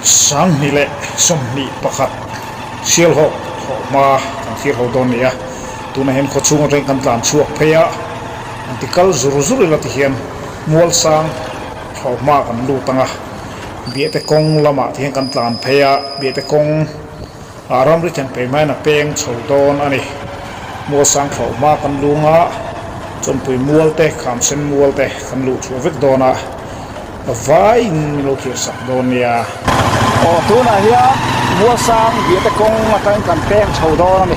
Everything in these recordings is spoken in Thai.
sang ni le som ni pakhat sial ho ma kan thir ho don nia tuna hen kho chung reng kan tlan chuak pheya antikal zur zur la ti hian mual sang ho ma kan lu tanga biate kong lama ti hen kan tlan pheya biate kong aram ri chen pe mai na peng chho don ani mual sang ho ma kan lunga chon pui mual te kham sen mual te kan lu chu vek dona vai lo khir sak don nia tuna hian mual sang biate kong atang kan peng chho don ani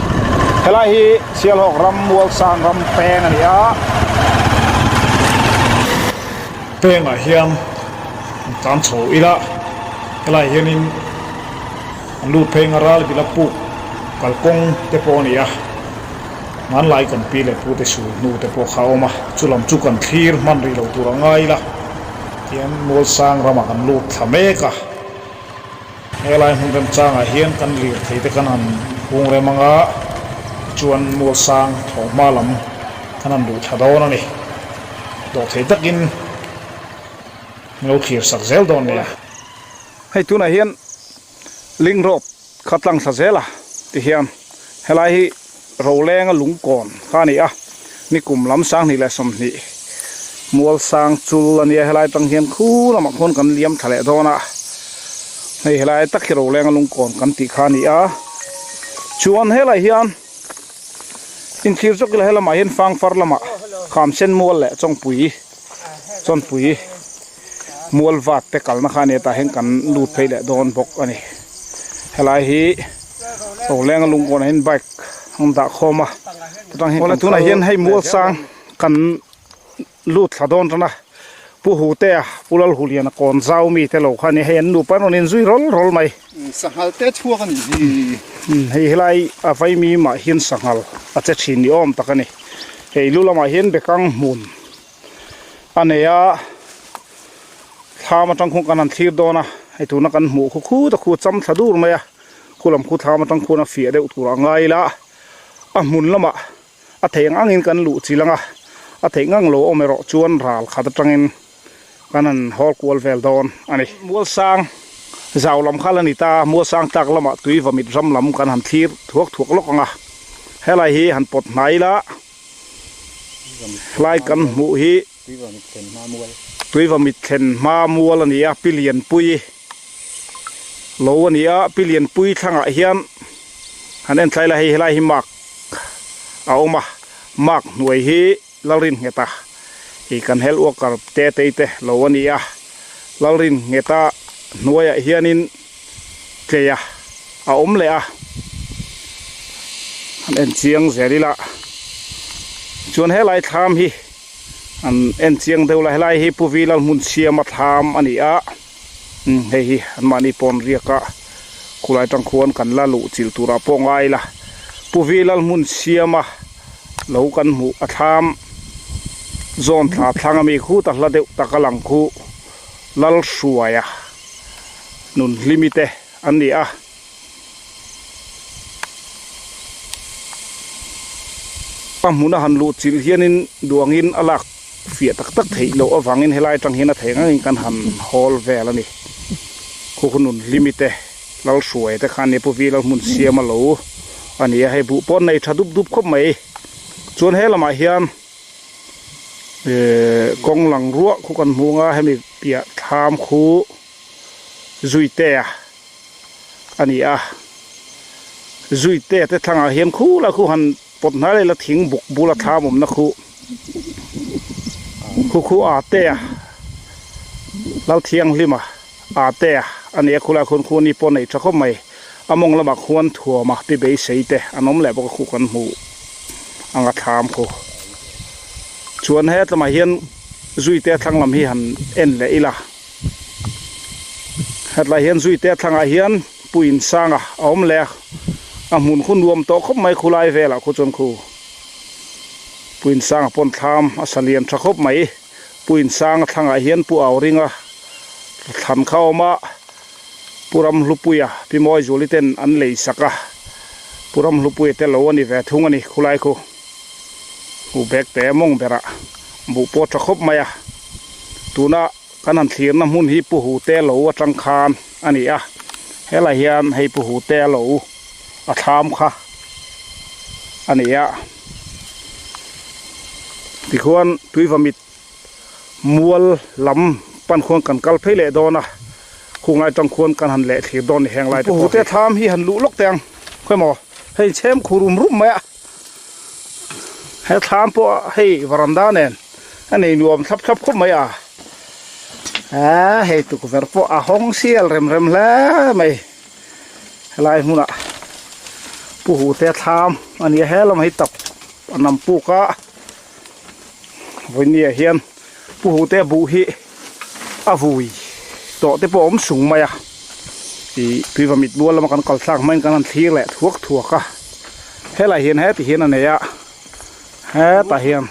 helai hi sial hok ram mual sang ram peng ani a peng a hiam tan chho ila helai hianin lu peng aral bilapu kalkong te ponia man lai kan pi le pu te su nu te po khaoma chulam chu kan thir man ri lo tur angai la tiam mual sang rama kan lu thameka helai hun rem chang a hian kan lir thei te kan han hung re manga chuan mual sang thoma lam kan an lu thadon ani do thei takin lo khir sak zel don nia hei tuna hian ling rop khatlang sa zela ti hian helai hi ro leng a lung kon khani a mi kum lam sang ni le som ni mual sang chul ania helai tang hian khu lama khon kan liam thale dona hei helai tak ro leng a lung kon kan ti khani a chuan helai hian in thir chok la helama hian fang far lama kham sen mual le chong pui mual vat te kalna khani ta hen kan lut phei le don bok ani helai hi ro leng a lung kon hin bike hong da khoma tang hin tuna hian hei mual sang kan lut thadon tana pu hu te pulal hulian kon zau mi te lo khani hen nu panon in zui rol mai sangal te chuak ani hei helai a vai mi ma hian sangal a che thin ni om takani hei lulama hian bekang mun aneya thama tang khong kan thir dona hei tuna kan mu khu ta khu cham thadur maya khulam khu thama tang khona fia de utura ngai la a mun lama a theng angin kan lu chilanga a thengang lo omero chuan ral khata tangin kanan hol kwal vel don ani mual sang zawlam khalani ta mual sang tak lama tui vamit ram lam kan han thir thuak lokanga helai hi han pot nai la lai kan mu hi tui vamit thlen ma mual ani a pilian pui lo ani a pilian pui thanga hian han en thaila hi helai hi mak aoma mak nuai hi lalrin ngeta hi kan hel wakar te lo ani a lalrin ngeta nuaya hianin kleya a om le a an en chiang zerila chuan helai tham hi an en chiang deula helai hi puvilal mun siama tham ani a hei hi an mani pon riaka kulai tang khuan kan la lu chil tura pongai la puvilal mun siama lo kan mu a tham zon tha thlangami khu ta hladeu takalang khu lal suaya nun limite ani a pamuna han lu chil hianin duangin alak fia tak thei lo awangin helai tang hina thenga kan han hol vel ani khu khunun limite lal suai te khan ne puvi lal mun siama lo ani a he bu pon nei thadup dup khop mai chuan helama hian kong lang ruwa khu kan hunga hemi pia tham khu zuite ani a zuite te thanga hian khu la khu han pot na le la thing buk bula thamom na khu a te lau thiang lima a te ani a khula khun khu ni pon nei thakho mai among lama khuan thua ma pi be seite anom le bok khu kan mu anga tham khu chuan he tlama hian zuite thanglam hi han en le ila hatla hian zuite thanga hian puin sanga om le a mun khun nuam to khop mai khulai vela khu chon khu puin sanga pon tham asalian thakop mai puin sanga thanga hian pu awringa than khawma puram lupuya pimoi juliten an lei saka puram lupuya te lo ani ve thungani khulai khu u bek te mong bera bu po thakop maya tuna kanan thlir na mun hi pu hu te lo atang khan ani a เฮลาเฮียนให้ผู้หูเตะโหลอาทามค่ะอันนี้อะที่ควรตุยฟมิดมัวลำปันควรกันกัลเพลโดนะคงไงจังควรกันหันเละที่โดนแห่งไรผู้หูเตะทามฮีหันลุลกแตงค่อยหมอให้เชมคูรุมรุ่มไหมอะให้ทามพวกให้วรันดาเนี่ยอันนี้รวมทับคุ้มไหมอ่ะให้ตุกเวอร์พวกห้องเสียลเร็มแล้วไหมอะไรมุ่งละผู้หูเตะทามอันนี้ให้เราไม่ตับนำปูกะวันนี้เฮียนผู้หูเตะบุหิอาวุยโตเตะปอมสูงไหมอ่ะที่พิวามิดบัวแล้วมันกันกอลสร้างมันกันนั่นทีแหละถั่วกะให้เราเห็นให้ที่เห็นอันนี้อ่ะให้ตาเห็น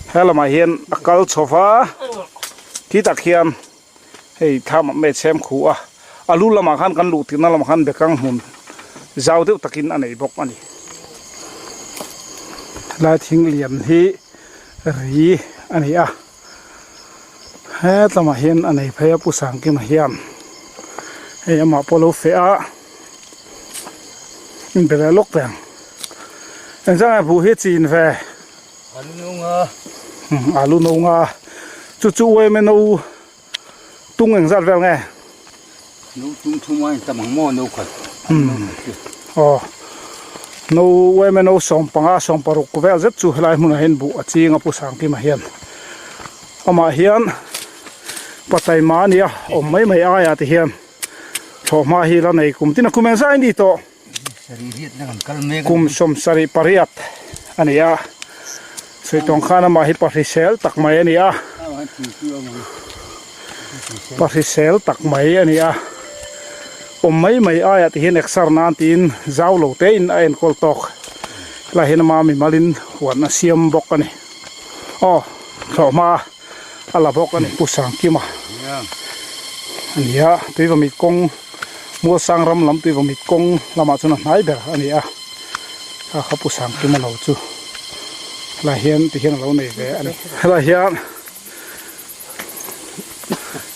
ให้เรามาเห็นกัลโซฟาที่ตะเคียนให้ทำเม็ดเชมขัวอาลูละมาขันกันลูตินั่นละมาขันเบกังหุ่นเจ้าเดียวตะกินอันไหนบอกอันนี้ลายทิ้งเหรียญที่รีอันนี้อ่ะให้เรามาเห็นอันไหนพยาผู้สังกินเฮียนให้มาโปโลเฟียมันเป็นอะไรลกแตงแต่จังไงผู้เฮจีนแฟอาลูนงาจู่ๆเว้ยมันเอาตุ้งอย่างสัตว์แบบไงนูตุ้งทุ่มไว้แต่มังม่อนูขัดอ๋อนูเว้ยมันเอาสองปังอาสองปารุกเวลเจ็ดจู่หลายมันเห็นบุอาจีงผู้สังที่มาเห็นเอามาเห็นปัตตานีมาเนี่ยไม่อายที่เห็นชอบมาเห็นแล้วในกลุ่มที่นักคุมเองใช่ไหมดีโตกลุ่มสมสริปริยัตอันนี้อ่ะส่วนตรงข้ามมาเห็นปฏิเสธตักไม้อันนี้อ่ะปฏิเสธตักไม้อันนี้อ่ะไม่อายที่เห็นเอกสารนันตินเจ้าโลเตอินไอ้คนตกแล้วเห็นมามีมาลินหัวน่ะเสียมบกกันนี่อ๋อชอบมาอะไรบกกันนี่ผู้สังกิมาอันนี้อ่ะตัวว่ามีกงมัวสังรำลำตัวว่ามีกงลำมาจนไหนแบบอันนี้อ่ะข้าผู้สังกิมาเราจู่ลาเฮียนที่เห็นเราในเวอันนี้ลาเฮียน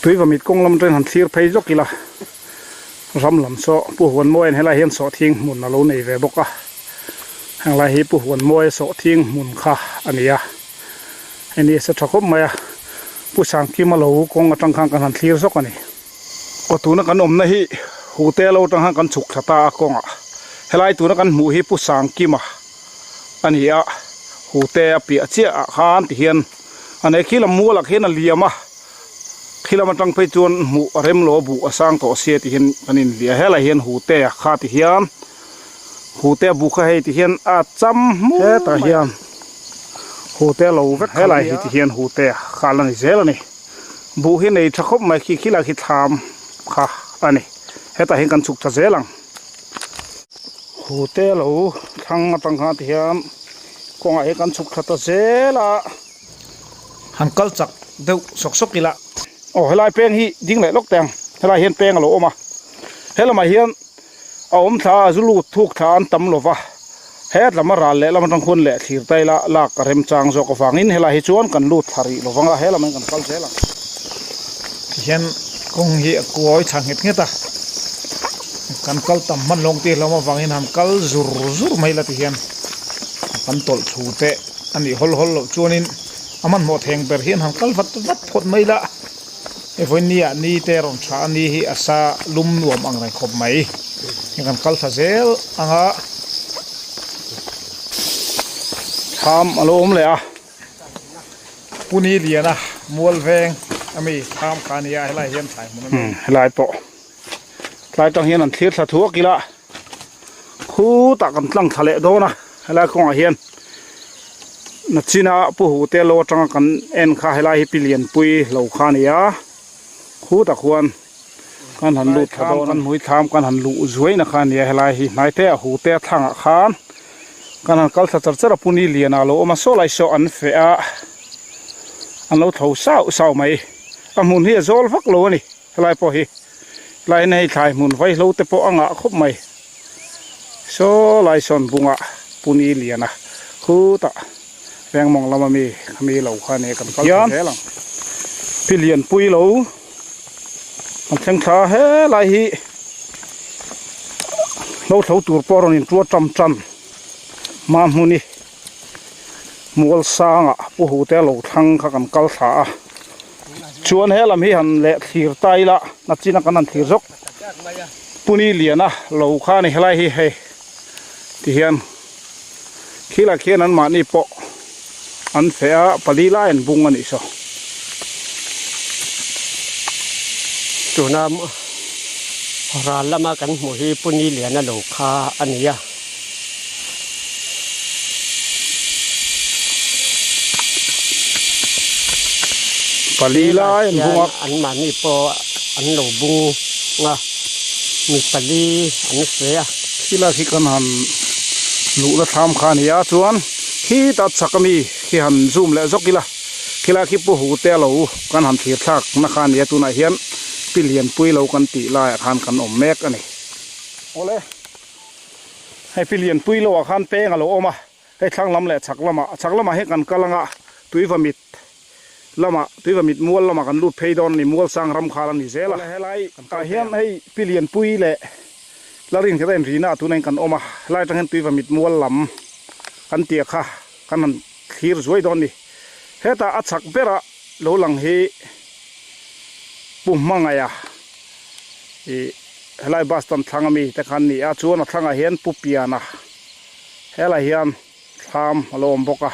ตัวว่ามีกงลำเดินหันเสียไปจกิละรำลำโซผู้หวนมวยให้ลาเฮียนโซทิ้งหมุนเราในเวบกะให้ลาเฮียผู้หวนมวยโซทิ้งหมุนค่ะอันนี้อ่ะอันนี้สะท้อนมาผู้สังกิมาเรากงตั้งข้างกันหันเสียซอกอันนี้ก็ตัวนักกันนะฮิหูเตะเราตั้งข้างกันฉุกชะตากงอ่ะให้ลายตัวนักกันหมู่ฮิผู้สังกิมาอันนี้อ่ะหูเตะเปียเจี๊ยขานที่เห็นอันนี้ขี้ละมัวหลักเห็นเลียมาขี้ละมันตั้งไปจวนหมู่เร็มโลบุสร้างต่อเสียที่เห็นอันนี้เลียให้ละเห็นหูเตะขาที่เห็นหูเตะบุกให้ที่เห็นอาจำมัวแต่เห็นหูเตะเราให้ละที่เห็นหูเตะขาละนี่เสียละนี่บุเห็นในชักคบมาขี้ละขี้ทำค่ะอันนี้ให้แต่เห็นกันสุกจะเสียหลังหูเตะเราทั้งตั้งข้างที่เห็นกงไอ้กันสุกขัดเสียละหันกัลจักเดือดสกอีละโอ้เฮลายเป้งฮีดิ้งไหลลกแตงเฮลายเห็นเป้งอะไรออกมาเฮลามาเห็นเอาท่าจุลูทุกท่าอันตำลวะเฮ็ดละมาราเละละมันต้องคนเละที่ไตละลากเร็มจางจอกฟังอินเฮลายชวนกันลูดทารีลวงละเฮลามันกันกัลเสียละเห็นกงเหี้ยกลัวช่างเห็ดเงี้ยตากันกัลต่ำมันลงตีเรามาฟังอินหันกัลจุรไม่ละที่เห็นกันตลชูเตะอันนี้ฮอลจวนินอามันหมดแหงเปรียนหันกัลวัดพดไม่ละไอ้พวกนี้นี่เตะรอนชานี่ฮิอาซาลุ่มรวมอังไรขบไหมยังกันกัลฟาเซลอังฮะทำอารมณ์เลยอ่ะปุนีเลียนะมัวแวงอเมทำการยาให้ไล่เฮียนถ่ายมันลายโปะลายต้องเฮียนอันเทียบสะทวกกีละคู่ตักกันตั้งทะเลโดนะให้ลายกองเฮียนนัดชินะผู้หูเตโลจังกันเอ็นข้าให้ลายฮิปิเลียนปุยเหล่าข้านี่ยคู่ตะควรกันหันลุทามกันมุยทามกันหันลุจวยนะข้านี่ให้ลายฮินายเตะหูเตะทางข้านกันหันกัลสัตร์ปุนีเลียนาโลมาโซไลโซอันเฟะอันเราเท่าเศร้าไหมอามุนเฮียโจลฟักโลนี่ลายพอฮีลายในถ่ายมุนไว้เราแต่พออ่างะคบไหมโซลายซอนบุงะปุนีเลียนะคู่ตะแรงมองเรามามีเหล่าข้านี่กันยันพิเลียนปุยเหล่า มันเทงชาเฮ้ไรฮีเราเท่าตัวปอรนินตัวจำจันมาหมูนี่มัวสางอ่ะผู้หูแต่เราทั้งข้ากันกัลขาชวนเฮลำฮีหันเละถีรไตละนัดจีนักนันถีรกปุนี่เลียนะเราข้านี่ไรฮีเฮที่เฮียนขี้ละเขียนั้นมานี่ปะอันเฟียปลีไลน์บุงอันนี้ซะตัวน้ำร้านละมากันหมูที่ปุ่นนี่เหรียญน่ะลูกค้าอันนี้อะปลีไลน์บุงอันมานี่ปออันหลูบุงงะมีปลีอันเสียขี้ละขี้กันหันลูละทำขานี่ยาชวนขี้ตัดสักมีขี้หันซูมและซอกกิละขี้ละขี้ปูหูเตะเรากันหันถีทักนักขานี่ตัวไหนเฮียนปิเลียนปุยเรากันตีลายอาคารกันอมแมกอันนี้โอ้เลยให้ปิเลียนปุยเราอาคารเป้งอะเราออกมาให้ทั้งลำแหละชักละมาให้กันกำลังอะตุยฟมิดละมาตุยฟมิดมัวละมากันรูดเพย์ดอนนี่มัวสร้างรำคาญนี่เสียละให้ไล่อาเฮียนให้ปิเลียนปุยแหละแล้วริงจะได้รีน่าตัวนั้นกันออกมาไล่ตั้งแต่ตุยฟมิดมัวลำกันเตียค่ะกันนั่นขีรสวยดอนนี่เฮตาอัดสักเประเราหลังเฮปุ่มมังไงอ่ะเฮลัยบาสตันทั้งมีแต่คันนี้อาชวนทั้งเฮียนปุบเปียนะเฮลัยเฮียนทำลมบกอ่ะ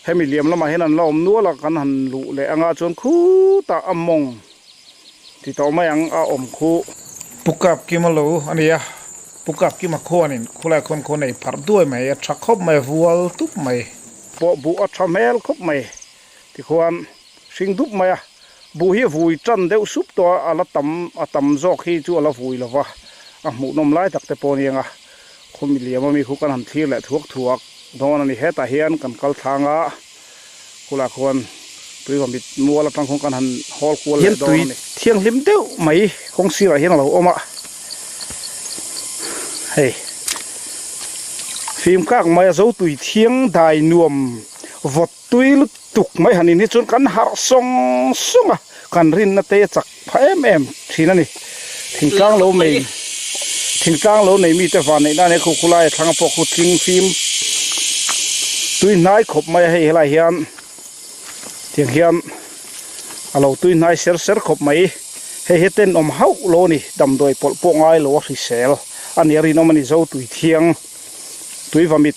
เฮมิเลียมแล้วมาเห็นนั่นลมนัวละกันหันลุเลยอ่างชวนคู่ตาอมงที่ต่อมายังอาอมคู่ปุกกับกิมาลูอันนี้อ่ะปุกกับกิมาโคนินคู่แรกคนไหนพัดด้วยไหมชักคบไหมวัวทุบไหมปอบุอัชเมลคบไหมที่ควรสิงทุบไหมอ่ะบุฮีฟุยจันเดียวซุปตัวอาละตำจอกฮีจูอาละฟุยละวะอ่ะหมูนมไล่ตักแต่ปนยังอ่ะคนมีเหลี่ยมมีคู่กันหันทีแหละถ่วกโดนอันนี้เฮตาเฮียนกันกัลทางอ่ะกุละคนตุยก็มีมัวละพังของกันหันฮอลควรเลยตุยเที่ยงลิมเดียวไหมคงสิละเฮียนเราออกมาเฮ้ฟิล์มข้างมาจะตุยเที่ยงได้นวมวัดตุยลุตุกไม่หันนี่จนกันหาส่งอ่ะกันรินนาเตจักพายทีนั่นนี่ถึงกลางโลไม่ถึงกลางโลในมีแต่ฝันในด้านนี้คุไลทางพวกคุดทิ้งฟิล์มตุยนายขบไม่ให้อะไรเฮียนเทียงเฮียนเราตุยนายเสือขบไม่ให้เฮเต้นอมเฮาโลนี่ดำโดยปลปงไอโลที่เซลอันนี้รินมันนี่เจ้าตุยเทียงตุยวามิด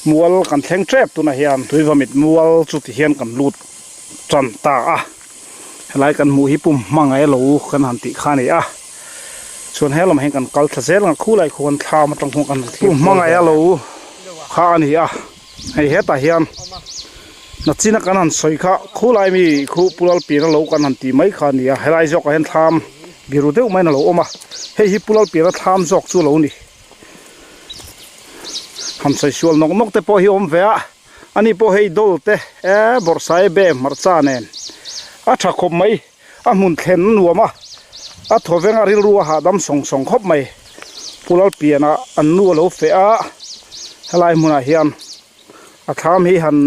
มัวกันแทงแทบตัวน่ะเฮียนตุยวามิดมัวสุดเฮียนกันลูดจันตาอ่ะไล่กันหมูฮิปุ่มมังไงเรากันหันติขานี่อ่ะส่วนให้เราให้กันกัลทเซลกันคู่ไล่คนทามาตรงกันปุ่มมังไงเราขานี่อ่ะให้เฮตาเฮียนนัดจีนักกันหันสอยขาคู่ไล่มีคู่ปุลปีนเรากันหันติไม่ขานี่อ่ะให้ไล่จอกเห็นทามบิรุเดียวไม่น่ะเราออกมาให้ฮิปุลปีนทามจอกสู้เรานี่ทำใส่ชวนนกแต่พอหิวมเวะอันนี้พอให้ดูเตะบอร์ไซเบมร์ซาเนนอาชักขบไหมมุนเข็นหัวมาทว่าเวงาริรัวหาดำส่งขบไหมพูดแล้วเปลี่ยนอันนัวแล้วเฟะอะไรมุนเฮียนทำให้หัน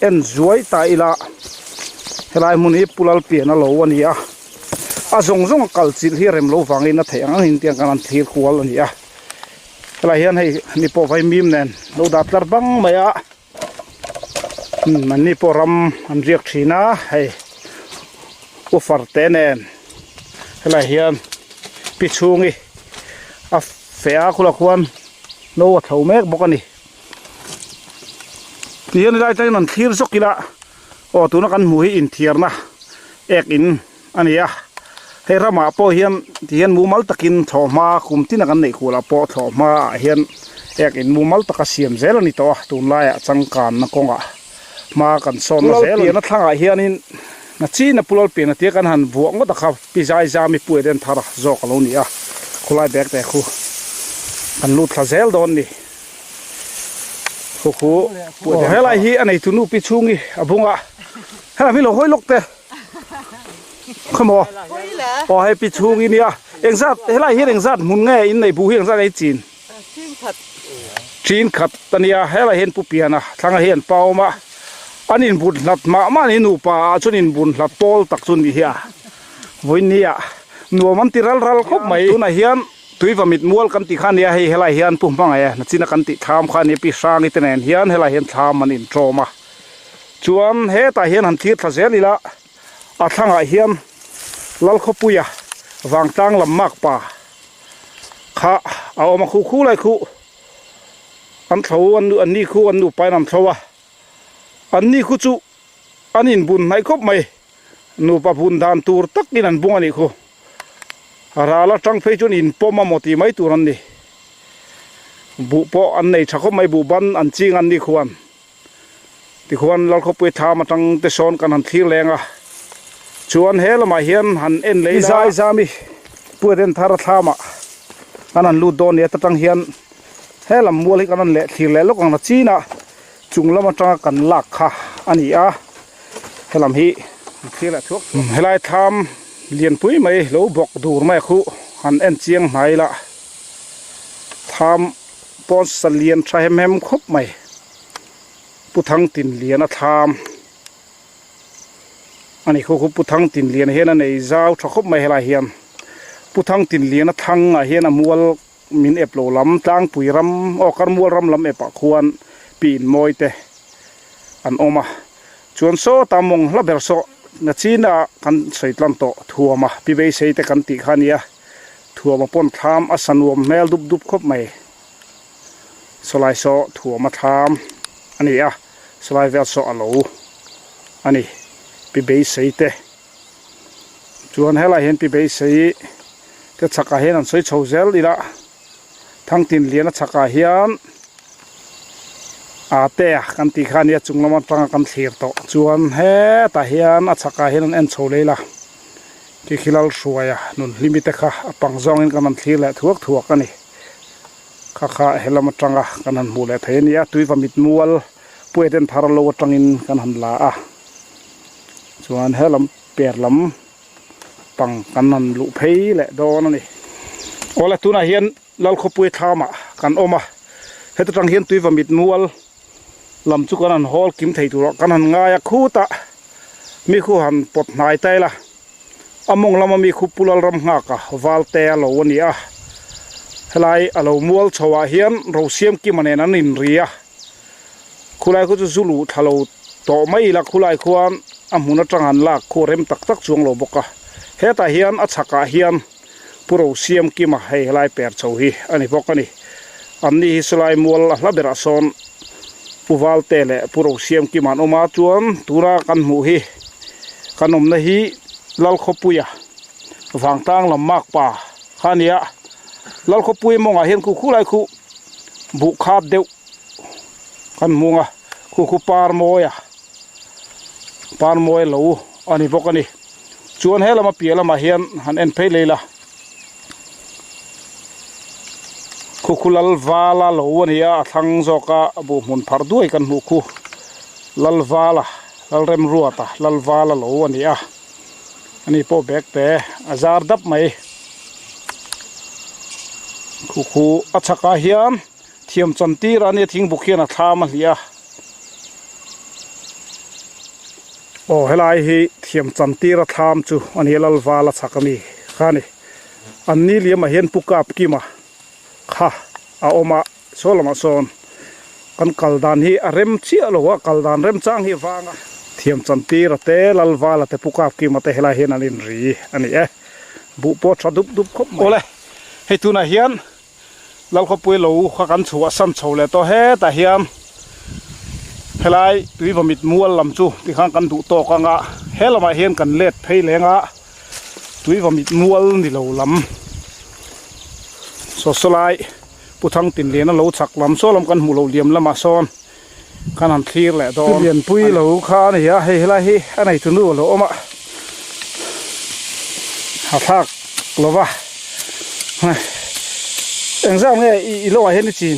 เอ็นจวยตายละอะไรมุนนี้พูดแล้วเปลี่ยนแล้ววันนี้ส่งกัลจิตที่เริ่มรู้ฟังอินเทียงหินเตียงกันทีขวาวันนี้อะไรเห็นให้นี่พอไฟมีมเนนเราดับตร์บังไหมมันนี่พอรำอันเรียกชีนะให้อุฟาร์เตนเนนอะไรเห็นปิดช่วงนี้เฟียคุณละควรโน้ตเท่าเมกบอกกันนี่เห็นได้ใจนั่นทีร์สกิละตัวนักการมวยอินเทียร์นะเอกอินอันนี้ให้รามาพอเฮียนที่เฮียนมูมัลตะกินถอมาคุมที่นักในขวละพอถอมาเฮียนเอกอินมูมัลตะกเสียมเซลนี่ตัวตุนไล่จังการนักกงมากันซ้อนเซลนักทางเฮียนินนักจีนปุลเปลี่ยนเตียกันหันบวกก็ตะขับพิจารณามีป่วยเดินทาร์จอกลงนี่คุไล่แบกแต่คู่อันลูดทาเซลโดนนี่คู่เฮลัยฮีอันไหนทุนูปิชุงนี่บุงเฮลัยไม่หลงห้อยลกเตะขโมยพอให้ปิดชูกินเนี่ยเอ็งซัดเฮลัยเฮ็ดเอ็งซัดมุนง่ายอินในผู้เฮ็ดเอ็งซัดในจีนขัดตอนนี้เฮลัยเห็นผู้เปลี่ยนทางเห็นเป่ามาอันนี้บุญหลัดมานี่หนูป่าชนินบุญหลัดโตตักชุนนี่เฮียวันนี้ นัวมันติรัลครบไหมตัวน่ะเฮียนตุยว่ามิดมัวกันติขันเนี่ยให้เฮลายเฮียนปุ่มปังไงนัดจินกันติทามขันเนี่ยปีสร้างอิตเนนเฮียนเฮลายเฮียนทามมันอินโทรมาชวนเฮตาเฮียนหันทีทัศน์นี่ละอัดทั้งเฮียนลัลคปุยะวางตั้งลำมากป่าข้าเอามาคู่เลยคู่อันเท่าอันนี้คู่อันนู้ไปนำเท่าอันนี้คู่จุอันนี้บุญไหนครบไหมนูปะบุญดานตูรตักกินอันบุญอันนี้คู่ราละจังเฟยจนอินปอมาหมดที่ไม่ตูรันนี่บุปออันไหนชักก็ไม่บุบันอันจริงอันนี้ควรที่ควรเราเขาไปทำมาตั้งแต่ซ้อนกันหันที่แรงอ่ะชวนเฮลมาเฮียนหันเอ็นเลยใจสามีเพื่อเดินทารธรรมะอันนั้นลูดโดนเนี่ยตั้งเฮียนเฮลมัวเลยกันนั่นแหละที่แหละลูกอันนั้นจีน่ะจุงแล้วมาตั้งกันหลักค่ะอันนี้อ่ะเฮลมฮีที่แหละทุกเฮลายทำเลียนปุ้ยไหมแล้วบอกดูไม่คู่หันเอ็นเจียงไหนละทำปอนสเลียนใช้แมมครบไหมผู้ทั้งตินเลียนทำอันนี้เขาผู้ทั้งตินเลียนเห็นอันไหนเจ้าชอบครบไหมเฮลายเฮียนผู้ทั้งตินเลียนทั้งเห็นมัวมินเอฟโลลำตั้งปุ๋ยรำออกกันมัวรำลำเอปะควรปีนมอยเตอันออกมาชวนโซ่ตามมงลับเบลโซนัดจีน่ะกันใส่ลำโตทัวมาปีเบยใส่แต่กันติขันยาทัวมาปนทามอสันวมแมลดุบครบไหมสไลโซทัวมาทามอันนี้อ่ะสไลเวลโซอโลอันนี้ปีเบยใส่แต่ชวนให้เราเห็นปีเบยใส่ก็ชักเห็นอันสวยโชว์เซลอีละทั้งตินเลียนชักเห็นอาเตะกันติขันเนี่ยจุงละมันตั้งกันเสียต่อชวนเฮตาเฮียนอัศกาเฮียนเอ็นโซเลยล่ะที่คิลลสวยอ่ะนุ่นลิมิตค่ะปังซองเห็นกันมันเสียแหละถั่วกันนี่ข้าเฮลมันตั้งกันหันมูเลยเทียนี่ตุยฟามิดมัวป่วยเดินทารโลตั้งอินกันหันลาอ่ะชวนเฮลมเปียร์ลำปังกันหันลุเพยแหละโดนนี่โอ้ละตุน่าเฮียนลัลขป่วยทามะกันออกมาเฮตตั้งเฮียนตุยฟามิดมัวลำจุกันหันฮอลกิมไทยตัวกันหันง่ายคู่ตะมีคู่หันปดนายใจละอมงลำมันมีคู่ปุลลรำหักอะวาลเตะเหลวนี่อะเฮลัยเหลวมัวชาวเฮียนเราเสียมกิมันเนนันนินเรียคู่ไล่ก็จะสู้ทะเลต่อไม่ละคู่ไล่ควรอมุนจังหันลากคู่เร็มตักจวงเหลวบกะเฮตาเฮียนอัศกาเฮียนผู้เราเสียมกิมาให้เฮลัยเปิดชาวฮีอันนี้บอกกันนี่อันนี้สไลมัวละเบราซอนผู้วาลเตะผู้เราเสียมกิมันออกมาจวนตัวรักันหูฮีขนมนะฮีลัลขปุยะฝังตั้งลำมากป่าข้านี้ลัลขปุยมองเห็นคู่ไรคู่บุคาบเดียวกันมองคู่ปาร์โมยเหลวอันนี้พวกนี้จวนให้เรามาเปลี่ยนเรามาเห็นหันเอ็นเพลเลยล่ะคู่ลัลวาลาเหลวนี่ทั้งจอกบุมุนพาร์ด้วยกันคู่ลัลวาลาลัลเรมรัวตาลัลวาลาเหลวนี่อันนี้พอแบกแต่อาจารย์ดับไหมคู่อัศกาเฮียนเทียมจันทีร้านนี้ทิ้งบุกเขียนทามันเลียโอ้เฮลัยฮีเทียมจันทีระทามจูอันนี้ลัลวาลาสักมีข้านี่อันนี้เลี้ยมาเห็นปุกกับกิมาข้าเอามาโซลมาโซนกันกัลดานฮีเร็มเชี่ยหรือว่ากัลดานเร็มจ้างฮีฟังเทียมจันทีระเตลัลวาลาเตปุกกับกิมาเตเฮลัยเห็นอันนี้รีอันนี้บุปผาดุบครบโอ้เลยให้ทุนเฮียนลัลขปุยเหลวข้ากันชัวสันโชเลยตัวเฮตาเฮียนเฮลัยตุยบมิดมัวลำจูที่ข้างกันดุโตกังเฮลมาเฮียนกันเล็ดเพยเลงตุยบมิดมัวนี่เหลวลำสลายผู้ทั้งตินเลียนเหลวฉักลำโซลำกันหูเหลวเลียมละมาซ้อนขนาดคลีร์แหละตอนเลียนปุยเหลวข้านี่เฮลัยอันไหนตุนู้เหลวออกมาหาทักเหลววะเอ็งซ้ำเนี่ยอีโลเห็นจีน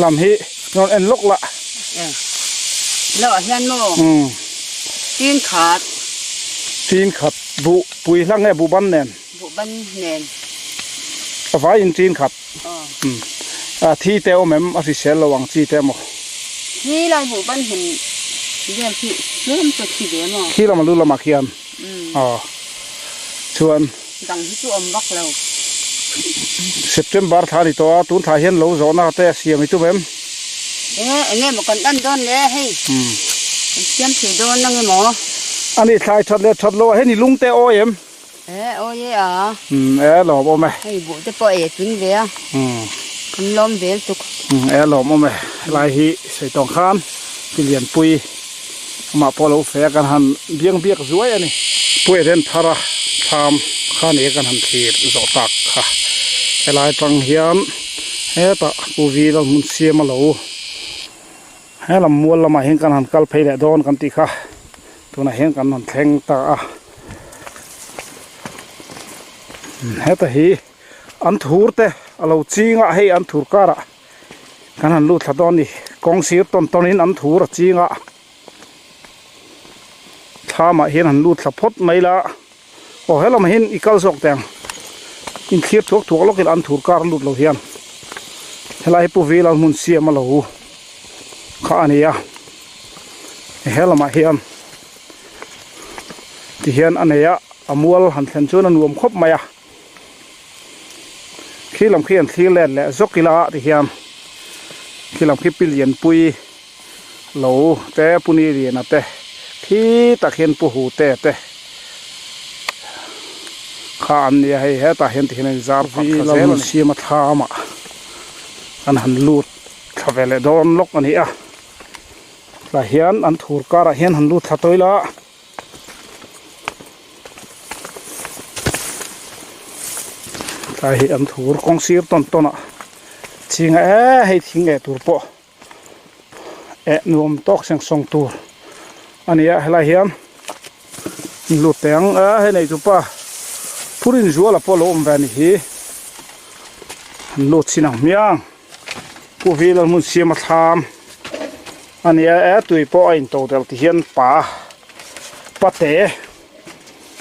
ลำฮีนอนเอ็นลกละแล้วเห็นโม่ตีนขาดบุปุยลังเนี่ยบุบันเนนบุบันเนนฟ้าอินจีนขัดที่เตวแม่มอสิเซลระวังที่เตวมั้งที่ไรบุบันเห็นเรื่องที่เริ่มตัวที่เดียวมั้งที่เรามาดูเรามาเขียนชวน ดังที่ตัวมักเรา September thà thì to tuần thà hiền lâu gió na te xiêm ấy tụi em nghe một con đan đôn đấy hay xem thử đôn nó nghe mỏ anh ấy thay chặt lô hết thì lung te oi em ôi vậy à lò bò mày hay bộ cái bò trứng về con lom về tục lò bò mày lại hi xây tòng khan cái liền pui mà po lâu phêกันหันเบี้ยงrối anh pui đến thara tham khan ấyกันหันthiệt rõ tạc ha lại trăng hiền hết ta phu vi là muốn xem mà lâu hết là mua là mà hiệnกันหันcal phê để đónกันtì kha tụi này hiệnกันหันthèn ta hết ta hi ăn thur te alo chinga hei an thur kara kan han lu thadon ni kong sir ton in an thur chinga thama hian han lu thlapot mai la o helam hin ikal sok teng in khir thuk lokil an thur kar lut lo hian helai pu vi la mun siam lo kha ania helama hian ti hian aneya amual han thlen chun an nuam khop maya khi làm khi ăn khi lên lẽ dốc kila thì hiền khi làm khi pillion pui lẩu té puni gì nè té khi ta hiền pu hủ té té khan ya hay hết ta hiền thì hiền zar phi làm xí mà tha mà anh hắn lút thà về lại đón lốc anh ấy là hiền anh thur cả hiền hắn lút thà tôi là tại hiện ăn thua con sir ton ạ chỉ nghe hay thì nghe tour po nuông tóc sang song tour anh ấy là hiện lụt tiếng hay này chụp pa purin zua là po lom về này lụt xin hàng miang cô vi là muốn xem mà tham anh ấy tụi po anh tàu del thì hiện pa té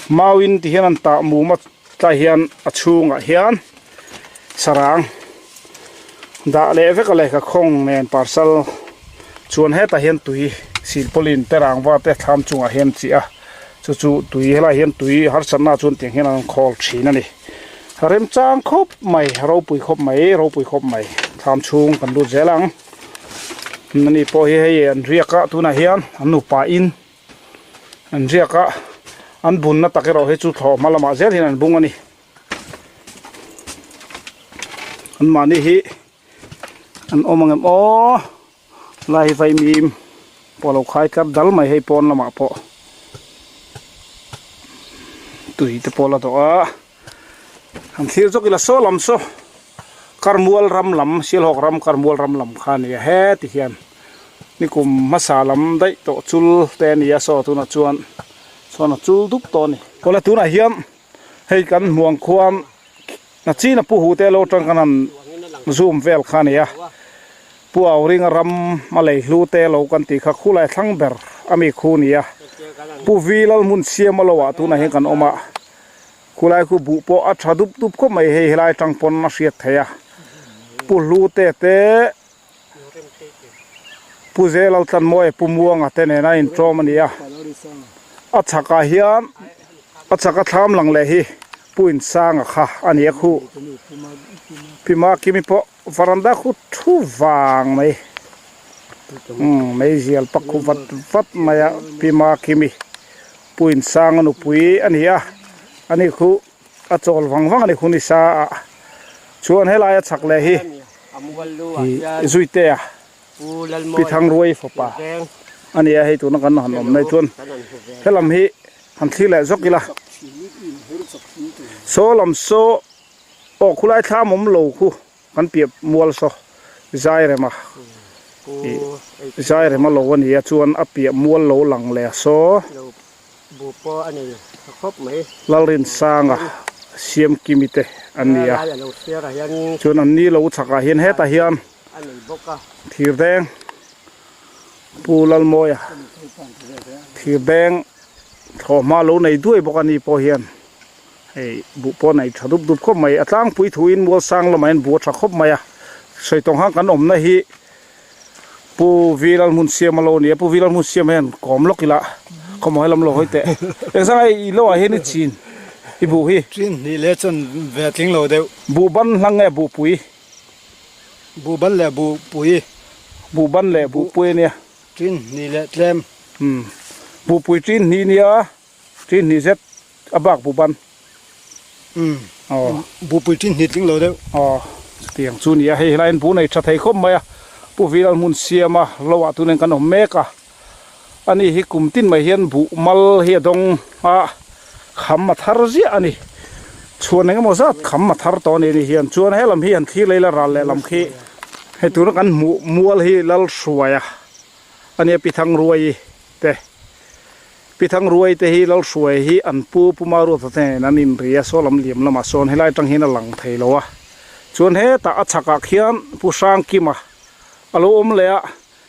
mau in thì hiện anh ta mua mà ta hiền chung hiền sarang đã lẽ với cái không nên parcel chuan hết ta hiền tùy xịt polin terang và te tham chung hiền chị chú tùy là hiền tùy har sana chuan tiếng hiền ăn call chín này rem chang khop mày rau pui khop mày tham chung kan lu zelang nani po hi an riaka tu na hiền an nu pa in an riaka an bun na takero he chu tho malama zel hin an bung ani an mani hi an omangem o lai vai mim polo khai kar dal mai hei pon lama po tui te pola to a an thir jok ila so lam so karmual ram lam sil hok ram karmual ram lam khan ya he ti hian nikum masalam dai to chul te ni ya so tu na chuan so na chul dup to ni kola tu na hiam hei kan muang khuam na chi na pu hu te lo tang kanan zoom vel khania pu awring ram malei hlu te lo kan ti kha khulai thlang ber ami khu nia pu vilal mun siam lo wa tu na he kan oma khulai khu bu po a thadup dup ko mai hei helai tang pon na riat theya pu hlu te pu zelal tan moi pu muanga te ne na in tromania achaka hian achaka tham lang le hi puin sang kha ani khu pima kimi po varanda khu thu wang mai mai zial pakku vat maya pima kimi puin sang anu pui ania ani khu achol wang ani khu ni sa chuan helai achak le hi zuite pi thang ruai fopa ania hei tu na kan han om nei chuan helam hi han thli le zokila so lam so o khulai tha mom lo khu kan piap mual so zai re ma lo ani ya chuan a piap mual lo lang le so bu po ani khop mai lalrin sanga siam kimite ania chuan an ni lo chaka hian heta hian ani boka thir deng pulal moya thir deng thoma lo nei duai bokani po hian hei bu po nei thadup dup khop mai atlang pui thuin mol sang lo main bu tha khop maya soitong hang kan om na hi pu vilal mun siam lo ni pu vilal mun siam hen kom lokila kom hoilam lo hoite exang ai lo a hen chin hi bu hi trin ni le chon ve tling lo deu bu ban hlang nge bu pui bu ban le bu pui bu ban le bu pui nia trin ni le tlem bu pui trin ni nia trin ni zet abak bu ban bu pui trin ni tling lo deu tiang chu nia hei lain bu nei tha thei khom mai pu viral mun siama lowa tu nen kan om meka ani hi kum tin mai hian bu mal hi dong kham ma thar zia ani chuan eng mo zat kham ma thar to ni hian chuan helam hi an thi leila ral le lam khi he tur kan mual hi lal suaya ani pithang ruai te pithang ruai te hi lal suai hi an pu maru te nanin ria so lam liam lama son helai tang hin lang thei lowa chuan he ta achaka khian pu sang kima alo om le a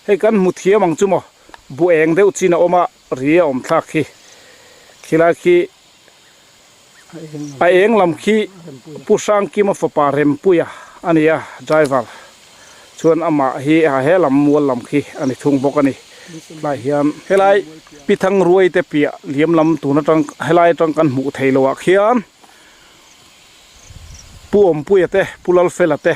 he kan mu thia mang chu mo bu eng deuh china oma ria om thak khi khila khi a eng lam khi pu sang kima fa pa rem puya ania driver chuan ama hi a he lam mual lam khi ani thung bok ani lai hian helai pithang ruai te pia liam lam tu na tang helai tang kan mu theilowa khian puom puya te pulal felate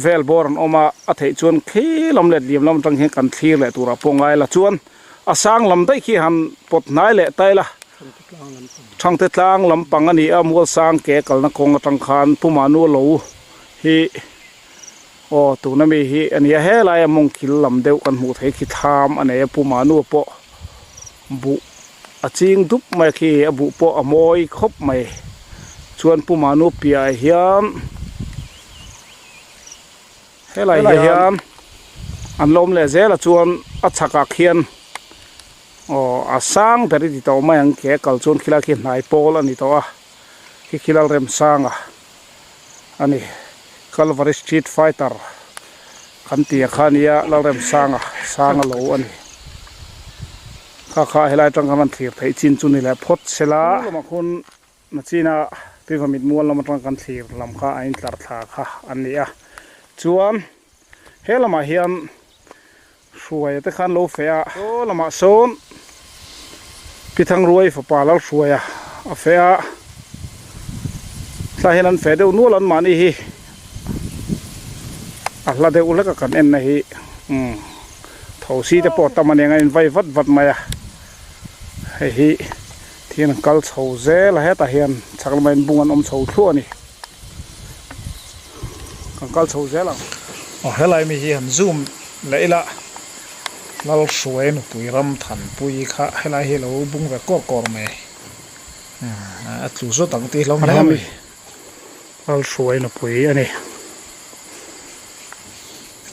vel boran oma a thei chuan khi lam le liam lam tang he kan thlir le tura pongai la chuan asang lam dai khi han pot nai le taila thang te tlang lam pang ani a mual sang ke kal na kong tang khan pumanu lo hi tu na mi hi ania he lai among kil lam deuh kan mu thei khi tham ane pumanu po bu aching dup mai khi abu po amoi khop mai chuan pumanu pia hian helai hian an lom le zela chuan a chaka khian asang tari ti to mai ang ke kal chuan khila khi nai pol ani to a khi khilal rem sanga ani Calvary Street Fighter kan tia khania la rem sanga lo ani kha helai tang kan thlir thei chin chu ni la phot sela ma khun na china pivamit mual lam tang kan thlir lam kha ain tlar tha kha ania chuan helama hian ruai te khan lo fea o lama son pithang ruai fa pa lal ruaya a fea sa hian an fe deuh nual an mani hi a hla deuh leka kan en na hi thosi te po tamanenga in vai vat maya hi thian kal chho zel he ta hian chaklamain bungan om chho thu ani kan kal chho zel helai mi hi han zoom leila lal suai nu pui ram than pui kha helai hi lo bung ve kor me a tlu so tang ti hlom na mi lal suai nu pui ani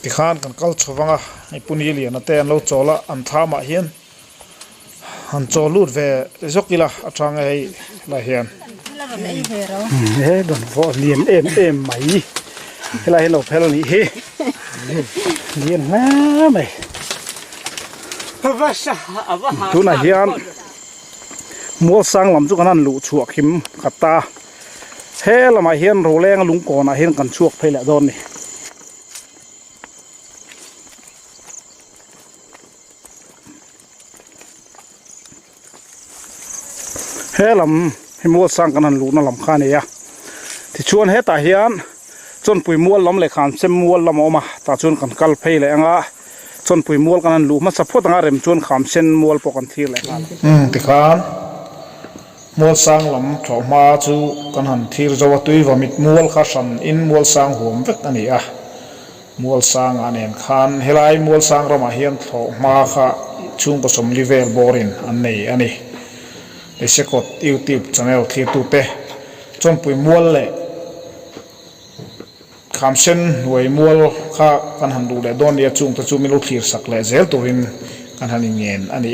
ti khan kan kal chowanga ai puni li na te an lo chola an thama hian han cholut ve zokila atang ai la hian he don vo lian em mai helai lo phel ni he lian na mai tu na hian mual sang lam chu kanan lu chuak him kata he lama hian roleng lung ko na hian kan chuak phela don ni he lam hi mual sang kanan lu na lam kha ne ya ti chuan he ta hian chon pui mual lam le khan sem mual lam oma ta chun kan kal phei le anga chon pui mual kanan lu ma sapot anga rem chun kham sen mual po kan thir le ti khan mual sang lam tho ma chu kan han thir zawa tui vamit mual kha san in mual sang hum vek ani a mual sang anen khan helai mual sang rama hian tho ma kha chung ko som level borin an nei ani le sekot YouTube channel thlir tu te chon pui mual le kham sen nuai mual kha kan han du le don ya chung ta chu mi lo thlir sak le zel turin kan han ngen ani